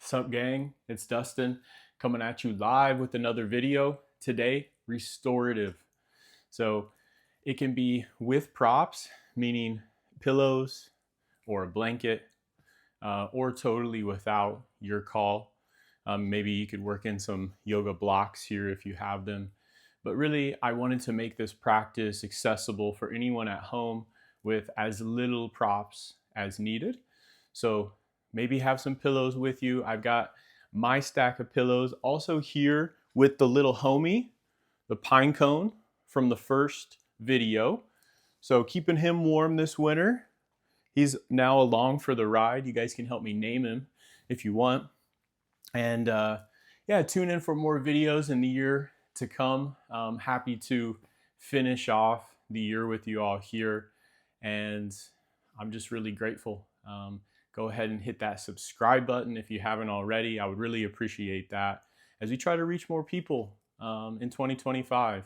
What's up, gang? It's Dustin coming at you live with another video. Today, restorative. So it can be with props, meaning pillows or a blanket, or totally without, your call. Maybe you could work in some yoga blocks here if you have them. But really, I wanted to make this practice accessible for anyone at home with as little props as needed. So maybe have some pillows with you. I've got my stack of pillows also here with the little homie, the pine cone from the first video. So keeping him warm this winter. He's now along for the ride. You guys can help me name him if you want. And yeah, tune in for more videos in the year to come. I'm happy to finish off the year with you all here. And I'm just really grateful. Go ahead and hit that subscribe button if you haven't already. I would really appreciate that as we try to reach more people in 2025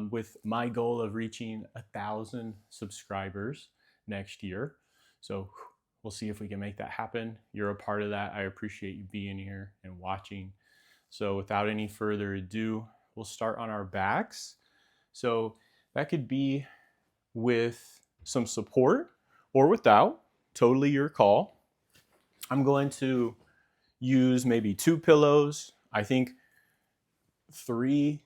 with my goal of reaching 1,000 subscribers next year. So we'll see if we can make that happen. You're a part of that. I appreciate you being here and watching. So without any further ado, we'll start on our backs. So that could be with some support or without, totally your call. I'm going to use maybe 2 pillows. I think 3,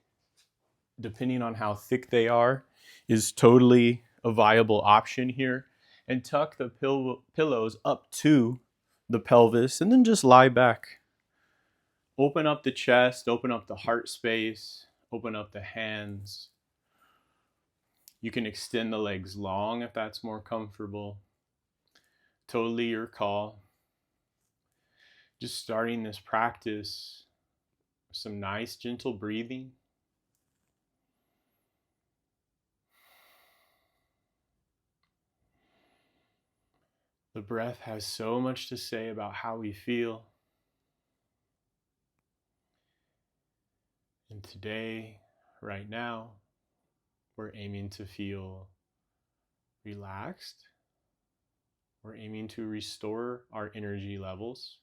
depending on how thick they are, is totally a viable option here. And tuck the pillows up to the pelvis and then just lie back. Open up the chest, open up the heart space, open up the hands. You can extend the legs long if that's more comfortable. Totally your call. Just starting this practice, some nice gentle breathing. The breath has so much to say about how we feel. And today, right now, we're aiming to feel relaxed. We're aiming to restore our energy levels,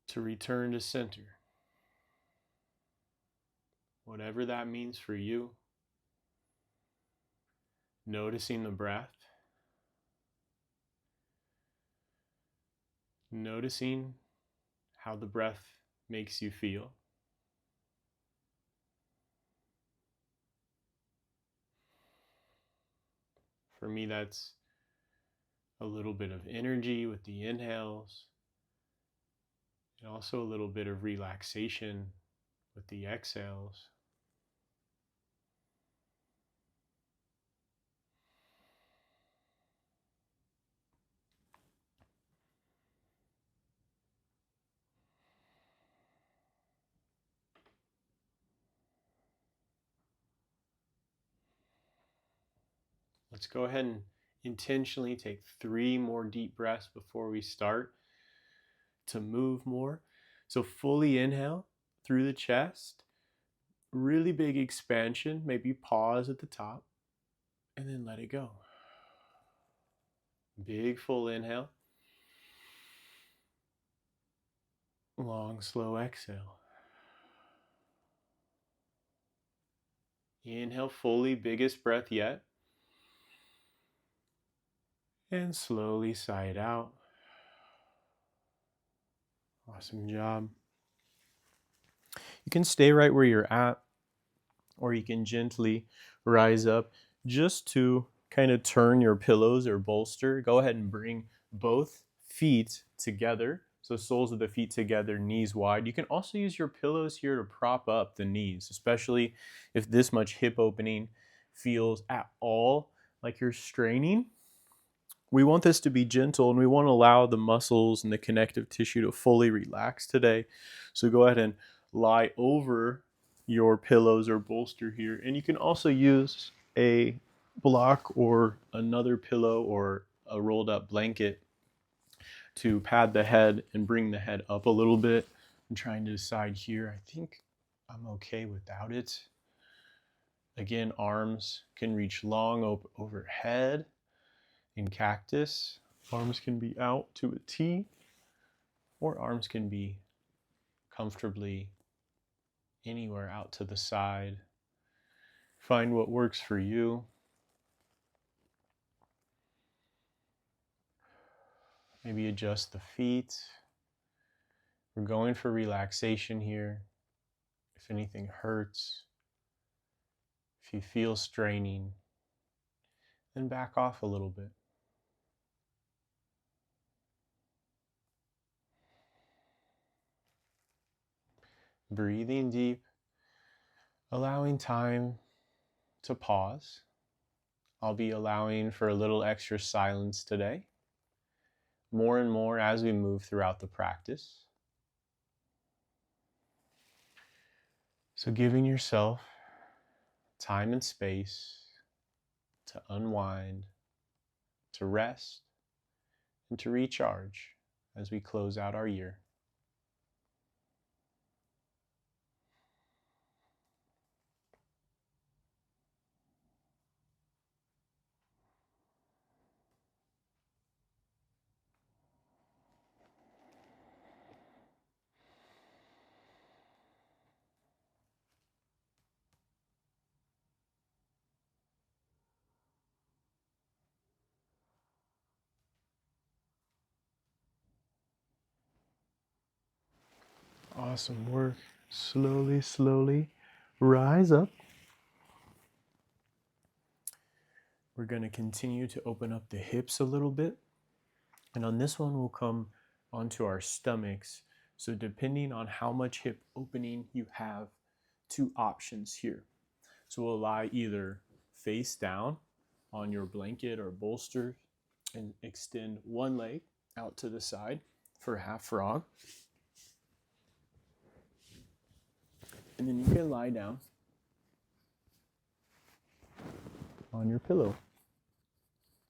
to return to center. Whatever that means for you, noticing the breath, noticing how the breath makes you feel. For me, that's a little bit of energy with the inhales, and also a little bit of relaxation with the exhales. Let's go ahead and intentionally take 3 more deep breaths before we start to move more. So fully inhale through the chest, really big expansion, maybe pause at the top, and then let it go. Big full inhale. Long, slow exhale. Inhale fully, biggest breath yet. And slowly sigh it out. Awesome job. You can stay right where you're at, or you can gently rise up just to kind of turn your pillows or bolster. Go ahead and bring both feet together. So soles of the feet together, knees wide. You can also use your pillows here to prop up the knees, especially if this much hip opening feels at all like you're straining. We want this to be gentle, and we want to allow the muscles and the connective tissue to fully relax today. So go ahead and lie over your pillows or bolster here. And you can also use a block or another pillow or a rolled up blanket to pad the head and bring the head up a little bit. I'm trying to decide here. I think I'm okay without it. Again, arms can reach long overhead. In cactus, arms can be out to a T. or arms can be comfortably anywhere out to the side. Find what works for you. Maybe adjust the feet. We're going for relaxation here. If anything hurts, if you feel straining, then back off a little bit. Breathing deep, allowing time to pause. I'll be allowing for a little extra silence today, more and more as we move throughout the practice. So giving yourself time and space to unwind, to rest, and to recharge as we close out our year. Awesome work. Slowly, slowly rise up. We're going to continue to open up the hips a little bit. And on this one, we'll come onto our stomachs. So depending on how much hip opening you have, two options here. So we'll lie either face down on your blanket or bolster and extend one leg out to the side for half frog. And then you can lie down on your pillow.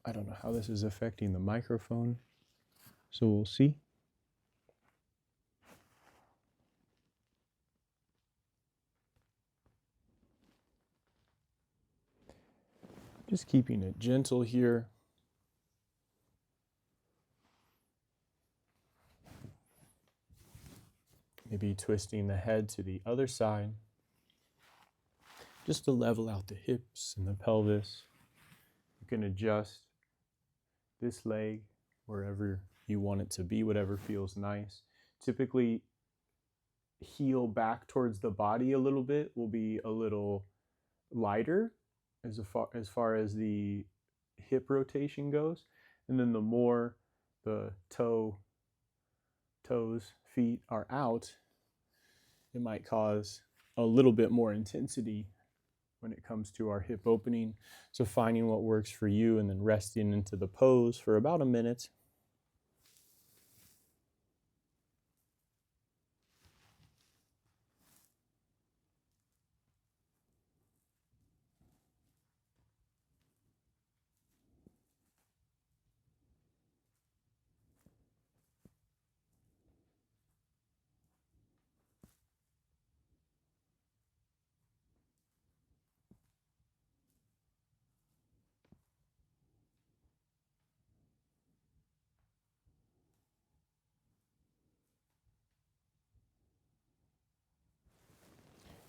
I don't know how this is affecting the microphone, so we'll see. Just keeping it gentle here. Maybe twisting the head to the other side, just to level out the hips and the pelvis. You can adjust this leg wherever you want it to be, whatever feels nice. Typically, heel back towards the body a little bit will be a little lighter as far as the hip rotation goes. And then the more the toes, feet are out, it might cause a little bit more intensity when it comes to our hip opening. So finding what works for you and then resting into the pose for about a minute.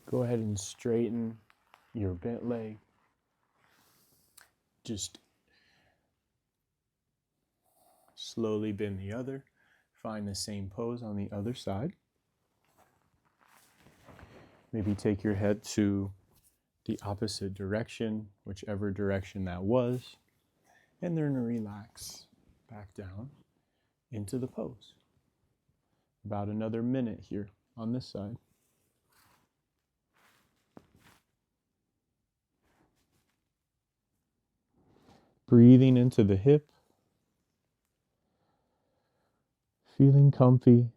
Go ahead and straighten your bent leg. Just slowly bend the other. Find the same pose on the other side. Maybe take your head to the opposite direction, whichever direction that was, and then relax back down into the pose. About another minute here on this side. Breathing into the hip, feeling comfy.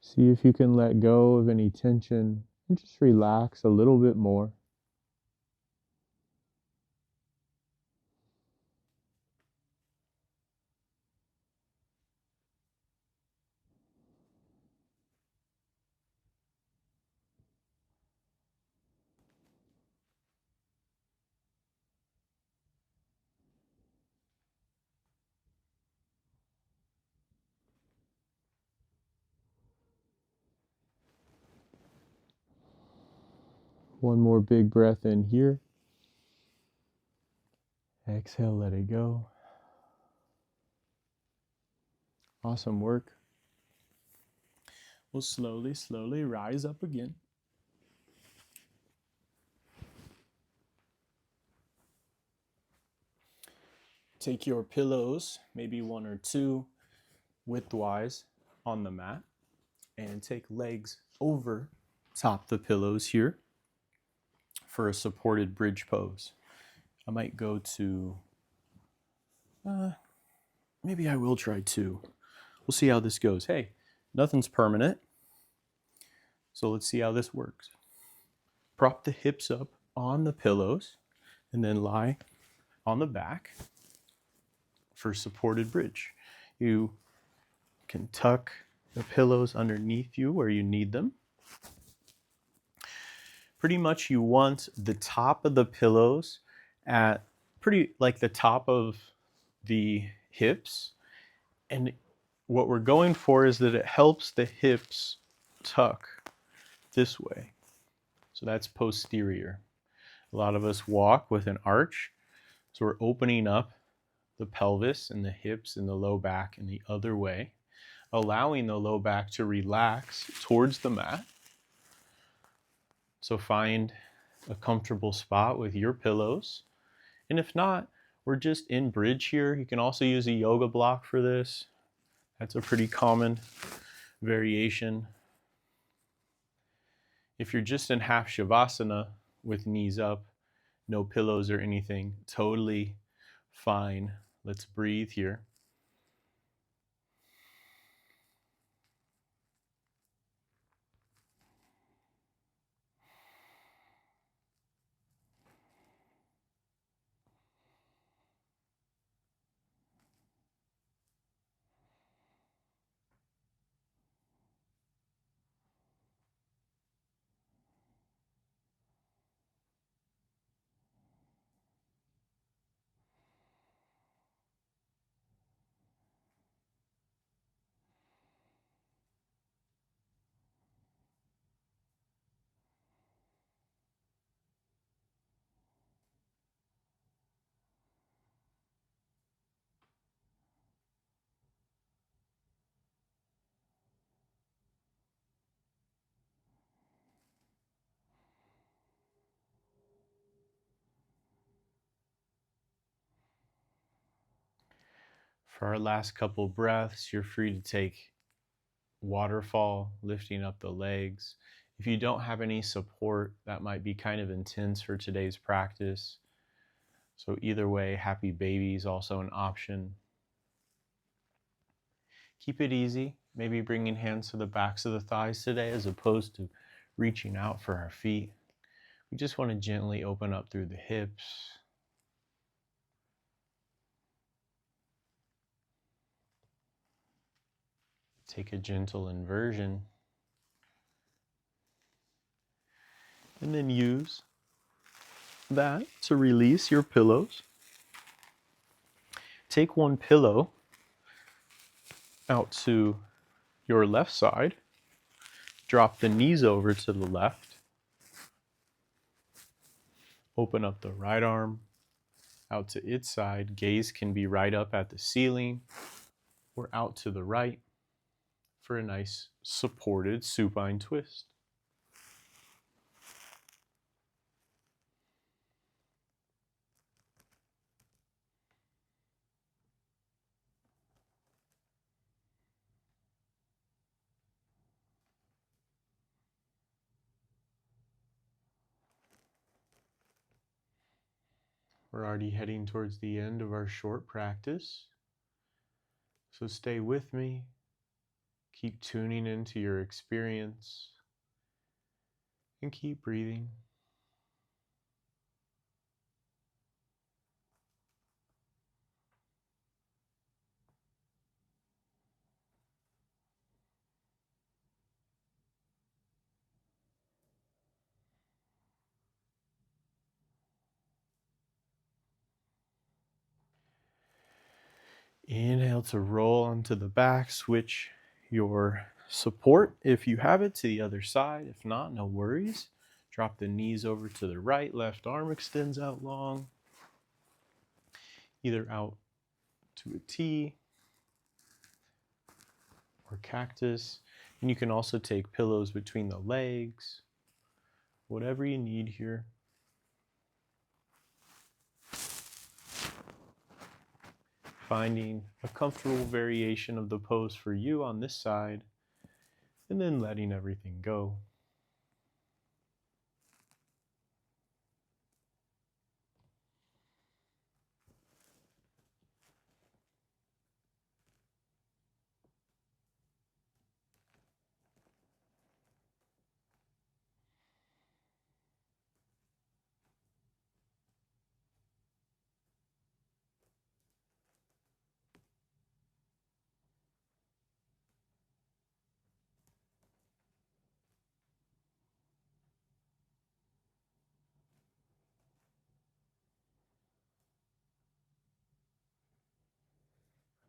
See if you can let go of any tension and just relax a little bit more. One more big breath in here. Exhale, let it go. Awesome work. We'll slowly rise up again. Take your pillows, maybe one or two, widthwise on the mat, and take legs over top the pillows here for a supported bridge pose. I might go to, maybe I will try two. We'll see how this goes. Hey, nothing's permanent, so let's see how this works. Prop the hips up on the pillows and then lie on the back for supported bridge. You can tuck the pillows underneath you where you need them. Pretty much you want the top of the pillows at pretty like the top of the hips. And what we're going for is that it helps the hips tuck this way. So that's posterior. A lot of us walk with an arch. So we're opening up the pelvis and the hips and the low back in the other way, allowing the low back to relax towards the mat. So find a comfortable spot with your pillows. And if not, we're just in bridge here. You can also use a yoga block for this. That's a pretty common variation. If you're just in half shavasana with knees up, no pillows or anything, totally fine. Let's breathe here. For our last couple breaths, you're free to take waterfall, lifting up the legs. If you don't have any support, that might be kind of intense for today's practice. So either way, happy baby is also an option. Keep it easy, maybe bringing hands to the backs of the thighs today as opposed to reaching out for our feet. We just want to gently open up through the hips. Take a gentle inversion. And then use that to release your pillows. Take one pillow out to your left side. Drop the knees over to the left. Open up the right arm out to its side. Gaze can be right up at the ceiling or out to the right for a nice supported supine twist. We're already heading towards the end of our short practice. So stay with me. Keep tuning into your experience and keep breathing. Inhale to roll onto the back. Switch your support if you have it to the other side. If not, no worries. Drop the knees over to the right. Left arm extends out long, either out to a T or cactus. And you can also take pillows between the legs, whatever you need here. Finding a comfortable variation of the pose for you on this side, and then letting everything go.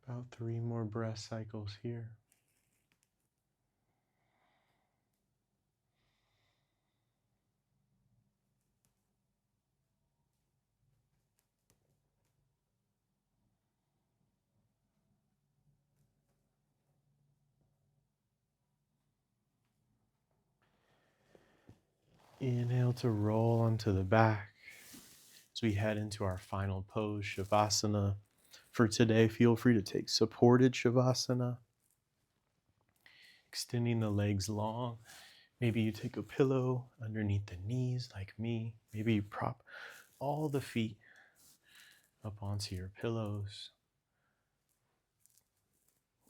About 3 more breath cycles here. Inhale to roll onto the back as we head into our final pose, Shavasana. For today, feel free to take supported Shavasana, extending the legs long. Maybe you take a pillow underneath the knees like me. Maybe you prop all the feet up onto your pillows,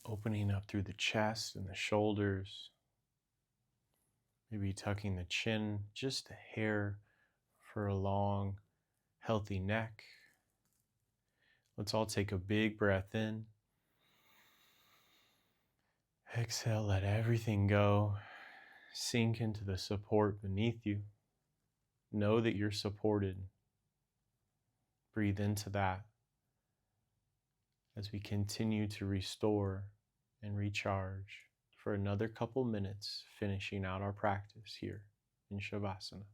opening up through the chest and the shoulders. Maybe tucking the chin just a hair for a long, healthy neck. Let's all take a big breath in. Exhale, let everything go. Sink into the support beneath you. Know that you're supported. Breathe into that as we continue to restore and recharge for another couple minutes, finishing out our practice here in Shavasana.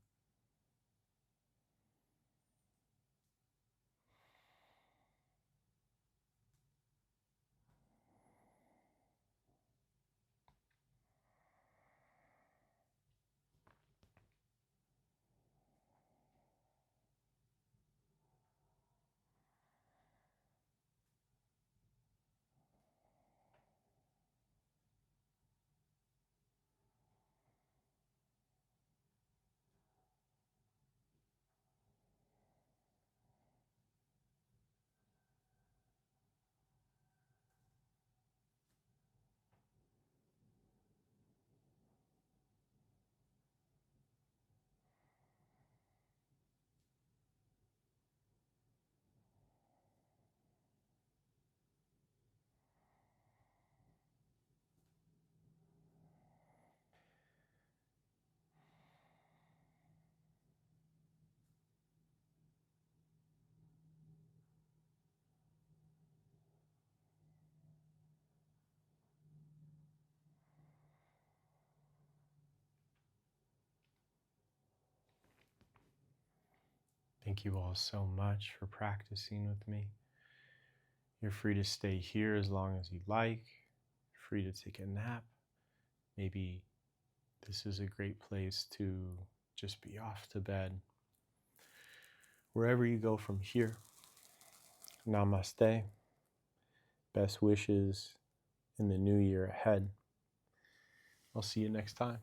Thank you all so much for practicing with me. You're free to stay here as long as you'd like. You're free to take a nap. Maybe this is a great place to just be off to bed. Wherever you go from here, namaste. Best wishes in the new year ahead. I'll see you next time.